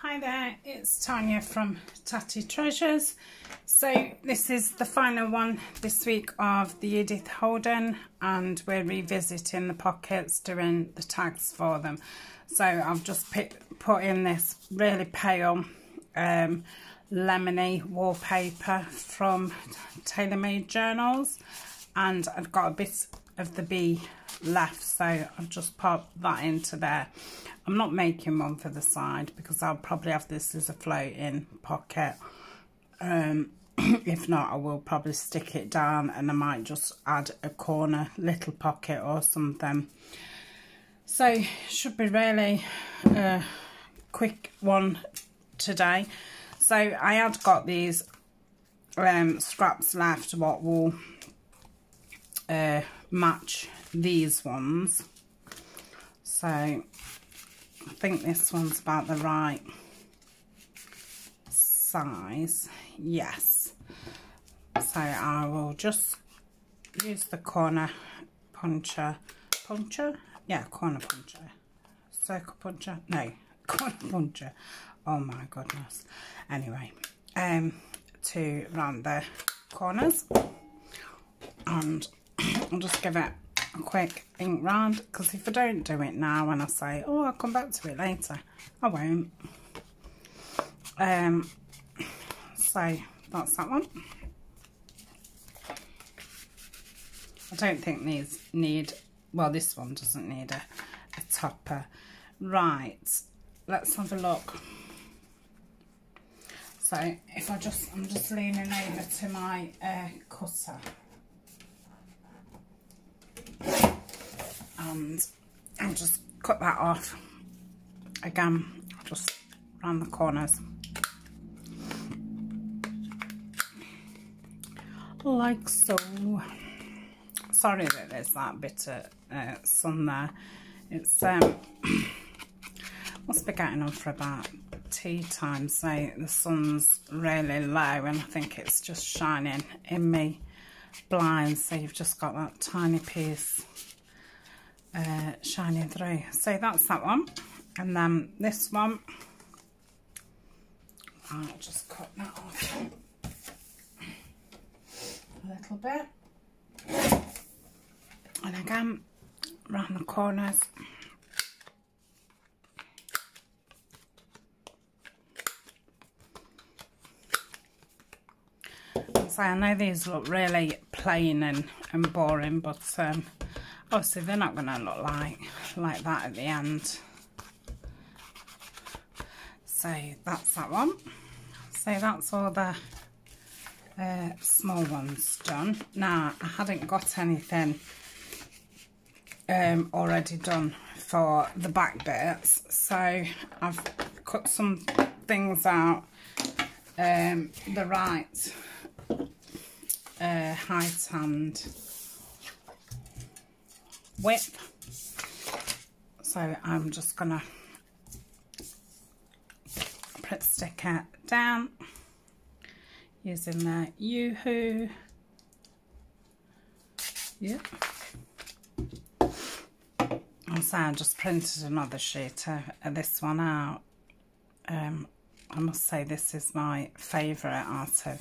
Hi there, it's Tania from Tatty Treasures. So this is the final one this week of the Edith Holden, and we're revisiting the pockets, doing the tags for them. So I've just put in this really pale lemony wallpaper from Tailor Made Journals, and I've got a bit of the bee left, so I've just popped that into there. I'm not making one for the side because I'll probably have this as a floating pocket. If not, I will probably stick it down and I might just add a corner little pocket or something. So should be really a quick one today. So I had got these scraps left what will match these ones. So I think this one's about the right size. Yes. So I will just use the corner puncher. Yeah, corner puncher. Circle puncher? No, corner puncher. Oh my goodness. Anyway, to round the corners. And I'll just give it a quick ink round, because if I don't do it now and I say, oh, I'll come back to it later, I won't. So that's that one. I don't think these need, well, this one doesn't need a topper. Right, let's have a look. So if I'm just leaning over to my cutter. And I'll just cut that off again, just around the corners like so. Sorry that there's that bit of sun there. It's must be getting on for about tea time, so the sun's really low and I think it's just shining in me blind, so you've just got that tiny piece shining through. So that's that one, and then this one I'll just cut that off a little bit, and again round the corners. So I know these look really plain and boring, but obviously they're not going to look like that at the end. So that's that one. So that's all the small ones done. Now I hadn't got anything already done for the back bits, so I've cut some things out the right height and width. So I'm just gonna stick it down using the Yoo-hoo. Yeah. And so I just printed another sheet of this one out. I must say this is my favourite out of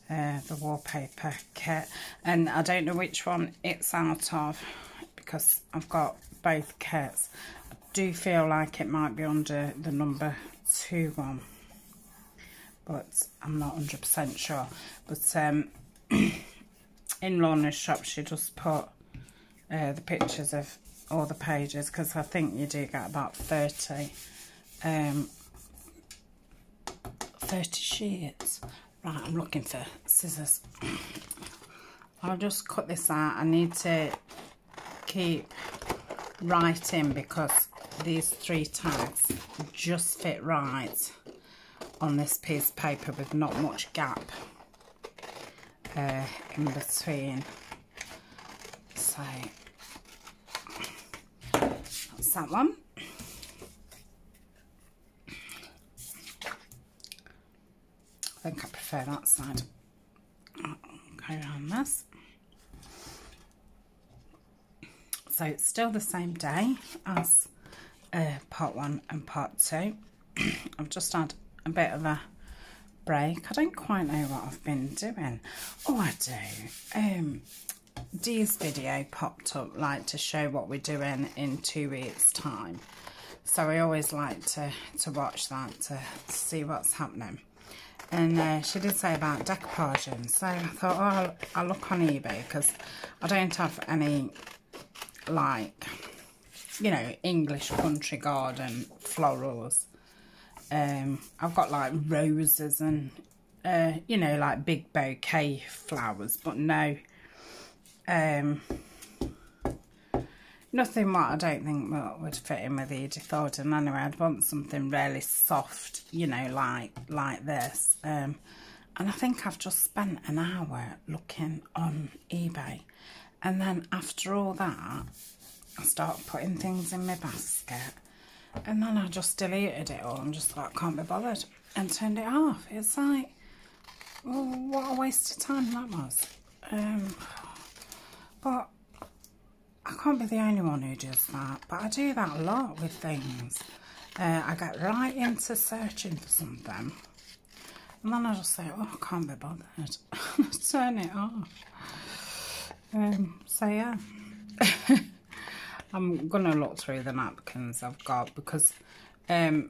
the wallpaper kit, and I don't know which one it's out of because I've got both kits. I do feel like it might be under the number 2 one, but I'm not 100% sure. But in Lorna's shop she just put the pictures of all the pages, because I think you do get about 30 sheets. Right, I'm looking for scissors. I'll just cut this out. I need to keep right in because these 3 tags just fit right on this piece of paper with not much gap in between. So that's that one. I think I prefer that side. I'll go around this. So it's still the same day as part 1 and part 2. I've just had a bit of a break. I don't quite know what I've been doing. Oh, I do. Dee's video popped up, like, to show what we're doing in 2 weeks' time. So I always like to watch that to see what's happening. And she did say about decoupaging. So I thought, oh, I'll look on eBay, because I don't have any, like, you know, English country garden florals. I've got like roses and, you know, like big bouquet flowers, but no, nothing what I don't think would fit in with Edith Holden. Anyway, I'd want something really soft, you know, like this. And I think I've just spent an hour looking on eBay. And then after all that, I started putting things in my basket. And then I just deleted it all. I'm just like, can't be bothered. And turned it off. It's like, well, what a waste of time that was. But I can't be the only one who does that. But I do that a lot with things. I get right into searching for something. And then I just say, oh, I can't be bothered. Turn it off. So, yeah. I'm going to look through the napkins I've got, because as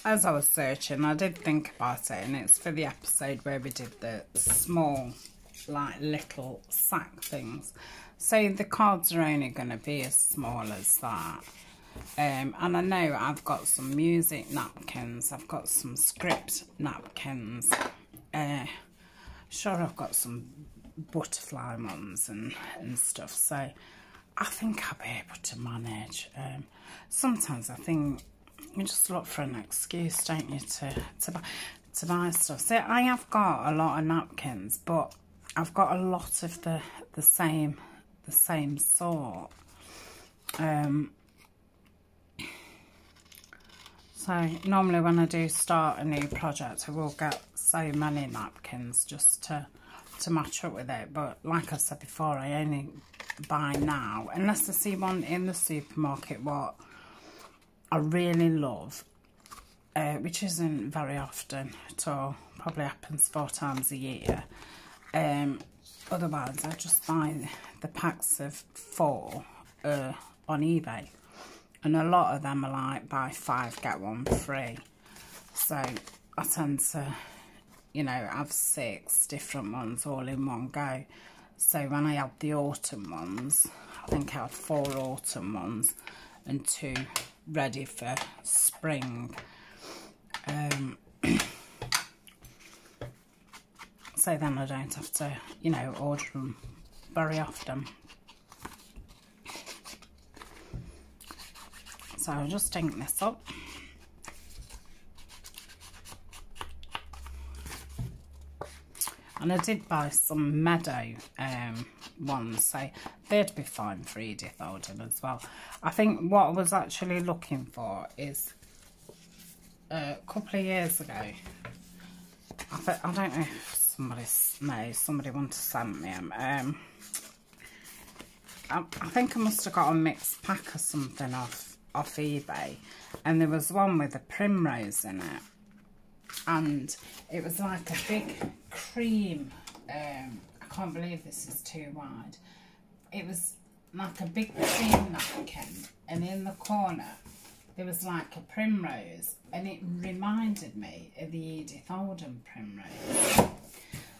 I was searching, I did think about it, and it's for the episode where we did the small, like, little sack things. So the cards are only going to be as small as that. And I know I've got some music napkins, I've got some script napkins, sure, I've got some butterfly ones and stuff, so I think I'll be able to manage. Sometimes I think you just look for an excuse, don't you, to buy stuff. So I have got a lot of napkins, but I've got a lot of the same sort. So normally when I do start a new project, I will get so many napkins just to match up with it. But like I said before, I only buy now, unless I see one in the supermarket what I really love, which isn't very often at all. Probably happens 4 times a year. Otherwise I just buy the packs of 4 on eBay, and a lot of them are like buy 5 get 1 free. So I tend to, you know, have 6 different ones all in one go. So when I had the autumn ones, I think I had 4 autumn ones and 2 ready for spring. So then I don't have to, you know, order them very often. So I'll just ink this up. And I did buy some meadow ones, so they'd be fine for Edith Holden as well. I think what I was actually looking for is a couple of years ago, I don't know if somebody wanted to send me them. I think I must have got a mixed pack or something off eBay, and there was one with a primrose in it. And it was like a big cream, I can't believe this is too wide. It was like a big cream napkin, and in the corner there was like a primrose, and it reminded me of the Edith Holden primrose.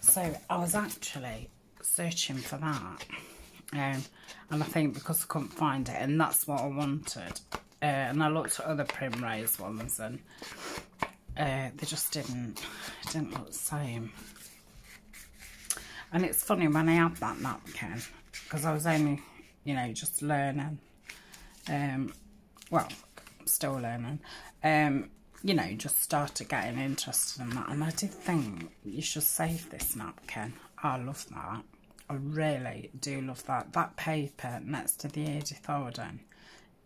So I was actually searching for that, and I think because I couldn't find it, and that's what I wanted, and I looked at other primrose ones, and they just didn't look the same. And it's funny, when I had that napkin, because I was only, you know, just learning, well, still learning, you know, just started getting interested in that, and I did think you should save this napkin. I love that. I really do love that. That paper next to the Edith Holden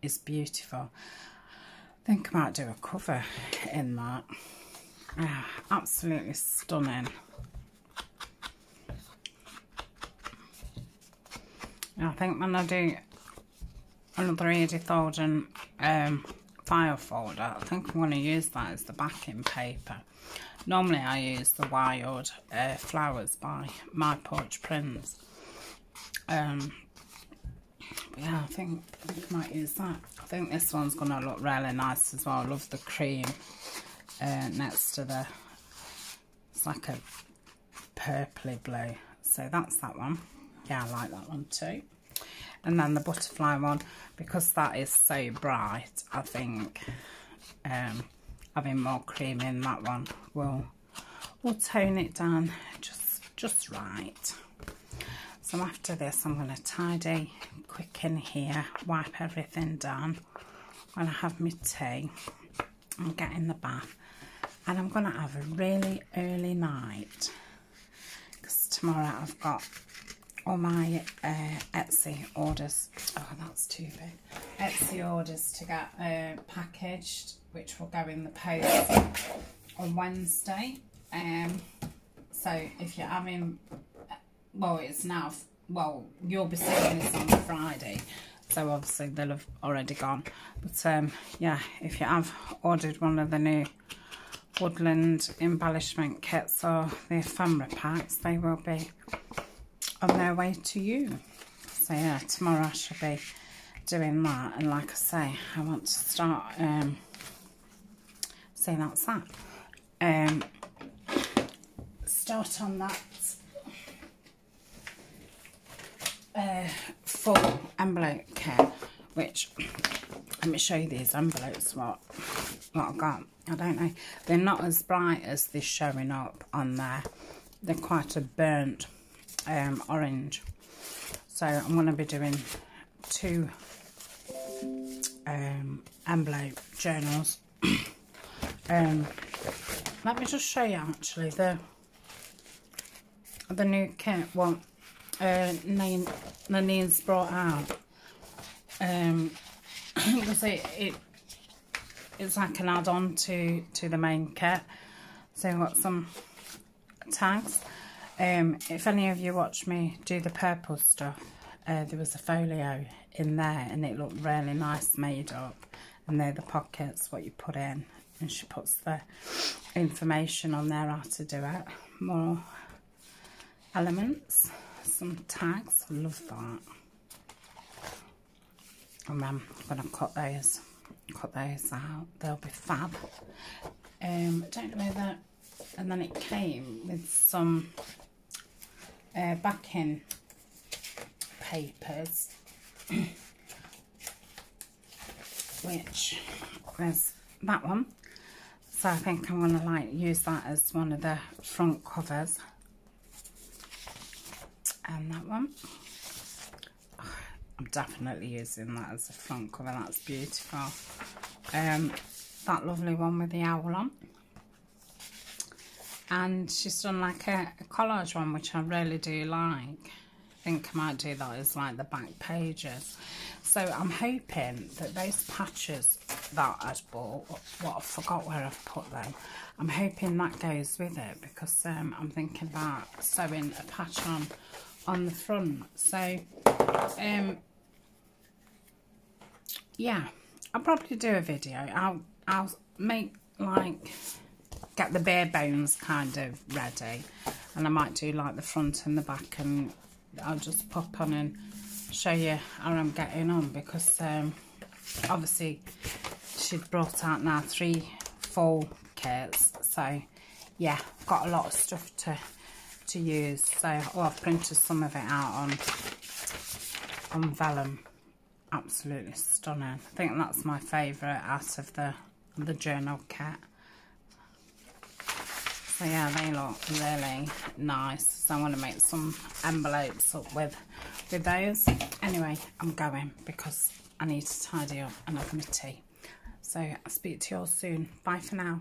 is beautiful. I think I might do a cover in that. Absolutely stunning. I think when I do another Edith Holden file folder. I think I'm going to use that as the backing paper. Normally I use the Wild Flowers by My Porch Prints. But yeah, I think I might use that. I think this one's going to look really nice as well. I love the cream next to the, it's like a purpley blue. So that's that one. Yeah, I like that one too. And then the butterfly one, because that is so bright, I think having more cream in that one will tone it down just right. So after this, I'm going to tidy quick in here, wipe everything down. I'm going to have my tea and get in the bath. And I'm going to have a really early night, because tomorrow I've got all my Etsy orders. Oh, that's too big. Etsy orders to get packaged, which will go in the post on Wednesday. So if you're having, well, it's now, well, you'll be seeing this on Friday, so obviously they'll have already gone. But yeah, if you have ordered one of the new woodland embellishment kits or the ephemera packs, they will be on their way to you. So yeah, tomorrow I shall be doing that, and like I say, I want to start so that's that. Start on that full envelope kit, which, let me show you these envelopes, what I've got. I don't know, they're not as bright as they're showing up on there. They're quite a burnt orange. So I'm going to be doing 2 envelope journals. Let me just show you actually the new kit what Nani's brought out. Because it's like an add-on to the main kit. So I've got some tags. If any of you watch me do the purple stuff, there was a folio in there and it looked really nice made up, and they're the pockets what you put in, and she puts the information on there how to do it. More elements, some tags, I love that. And then I'm going to cut those out, they'll be fab. Don't know that. And then it came with some backing papers, which was that one. So I think I'm going to like use that as one of the front covers. And that one, oh, I'm definitely using that as a front cover. That's beautiful. That lovely one with the owl on. And she's done like a collage one, which I really do like. I think I might do that as like the back pages. So I'm hoping that those patches that I'd bought, what I forgot where I've put them, I'm hoping that goes with it, because I'm thinking about sewing a patch on the front. So yeah, I'll probably do a video. I'll make like, get the bare bones kind of ready, and I might do like the front and the back, and I'll just pop on and show you how I'm getting on, because obviously she'd brought out now 3 full kits, so yeah, got a lot of stuff to use. So I've printed some of it out on vellum. Absolutely stunning. I think that's my favourite out of the journal kit. So yeah, they look really nice. So I want to make some envelopes up with those. Anyway, I'm going because I need to tidy up and have my tea. So I'll speak to you all soon. Bye for now.